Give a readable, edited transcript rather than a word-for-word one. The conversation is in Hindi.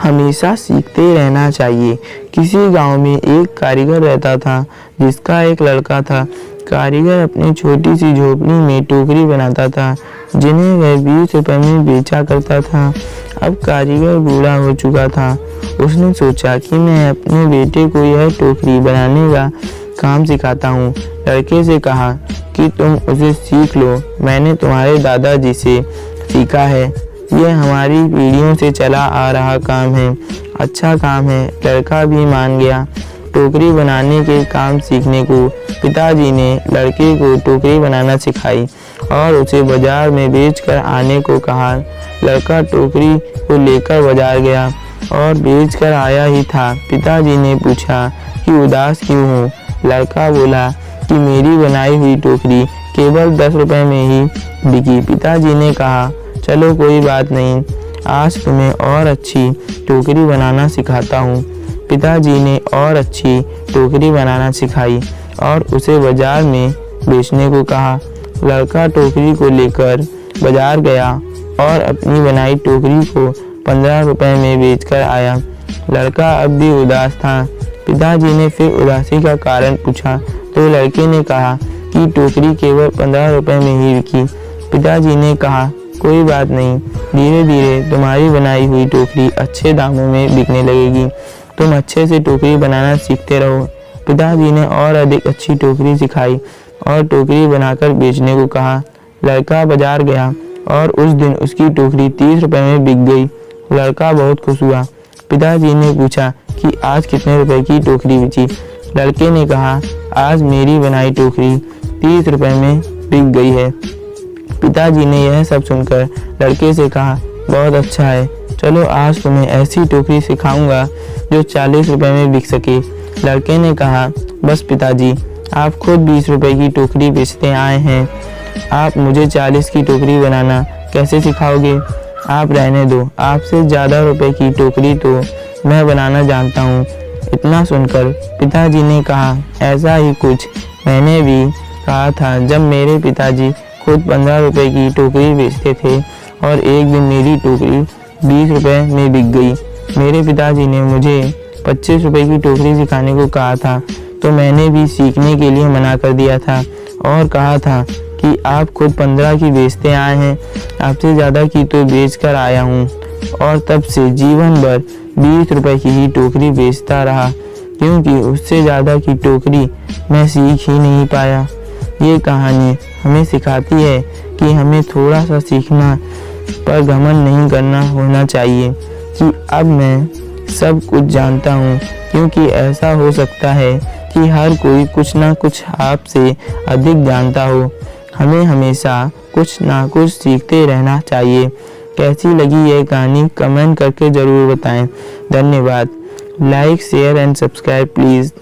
हमेशा सीखते रहना चाहिए। किसी गांव में एक कारीगर रहता था जिसका एक लड़का था। कारीगर अपनी छोटी सी झोपड़ी में टोकरी बनाता था जिन्हें वह 20 रुपए में बेचा करता था। अब कारीगर बूढ़ा हो चुका था। उसने सोचा कि मैं अपने बेटे को यह टोकरी बनाने का काम सिखाता हूँ। लड़के से कहा कि तुम उसे सीख लो, मैंने तुम्हारे दादाजी से सीखा है। यह हमारी पीढ़ियों से चला आ रहा काम है। अच्छा काम है। लड़का भी मान गया। टोकरी बनाने के काम सीखने को पिताजी ने लड़के को टोकरी बनाना सिखाई और उसे बाजार में बेचकर आने को कहा। लड़का टोकरी को लेकर बाजार गया और बेचकर आया ही था। पिताजी ने पूछा कि उदास क्यों हो? लड़का बोला कि मेरी बनाई हुई टोकरी केवल 10 रुपए में ही बिकी। पिताजी ने कहा, चलो कोई बात नहीं, आज तुम्हें और अच्छी टोकरी बनाना सिखाता हूँ। पिताजी ने और अच्छी टोकरी बनाना सिखाई और उसे बाजार में बेचने को कहा। लड़का टोकरी को लेकर बाजार गया और अपनी बनाई टोकरी को 15 रुपए में बेचकर आया। लड़का अब भी उदास था। पिताजी ने फिर उदासी का कारण पूछा तो लड़के ने कहा कि टोकरी केवल 15 रुपए में ही बिकी। पिताजी ने कहा, कोई बात नहीं, धीरे धीरे तुम्हारी बनाई हुई टोकरी अच्छे दामों में बिकने लगेगी। तुम अच्छे से टोकरी बनाना सीखते रहो। पिताजी ने और अधिक अच्छी टोकरी सिखाई और टोकरी बनाकर बेचने को कहा। लड़का बाजार गया और उस दिन उसकी टोकरी 30 रुपए में बिक गई। लड़का बहुत खुश हुआ। पिताजी ने पूछा कि आज कितने रुपए की टोकरी बेची? लड़के ने कहा, आज मेरी बनाई टोकरी 30 रुपए में बिक गई है। पिताजी ने यह सब सुनकर लड़के से कहा, बहुत अच्छा है, चलो आज तुम्हें ऐसी टोकरी सिखाऊंगा जो 40 रुपए में बिक सके। लड़के ने कहा, बस पिताजी, आप खुद 20 रुपए की टोकरी बेचते आए हैं, आप मुझे 40 की टोकरी बनाना कैसे सिखाओगे? आप रहने दो, आपसे ज़्यादा रुपए की टोकरी तो मैं बनाना जानता हूँ। इतना सुनकर पिताजी ने कहा, ऐसा ही कुछ मैंने भी कहा था जब मेरे पिताजी खुद 15 रुपए की टोकरी बेचते थे और एक दिन मेरी टोकरी 20 रुपए में बिक गई। मेरे पिताजी ने मुझे 25 रुपए की टोकरी सिखाने को कहा था तो मैंने भी सीखने के लिए मना कर दिया था और कहा था कि आप खुद 15 की बेचते आए हैं, आपसे ज़्यादा की तो बेच कर आया हूँ। और तब से जीवन भर 20 रुपए की ही टोकरी बेचता रहा क्योंकि उससे ज़्यादा की टोकरी मैं सीख ही नहीं पाया। ये कहानी हमें सिखाती है कि हमें थोड़ा सा सीखना पर घमंड नहीं करना होना चाहिए कि अब मैं सब कुछ जानता हूँ, क्योंकि ऐसा हो सकता है कि हर कोई कुछ ना कुछ आपसे अधिक जानता हो। हमें हमेशा कुछ ना कुछ सीखते रहना चाहिए। कैसी लगी ये कहानी कमेंट करके ज़रूर बताएं। धन्यवाद। Like, share and subscribe please.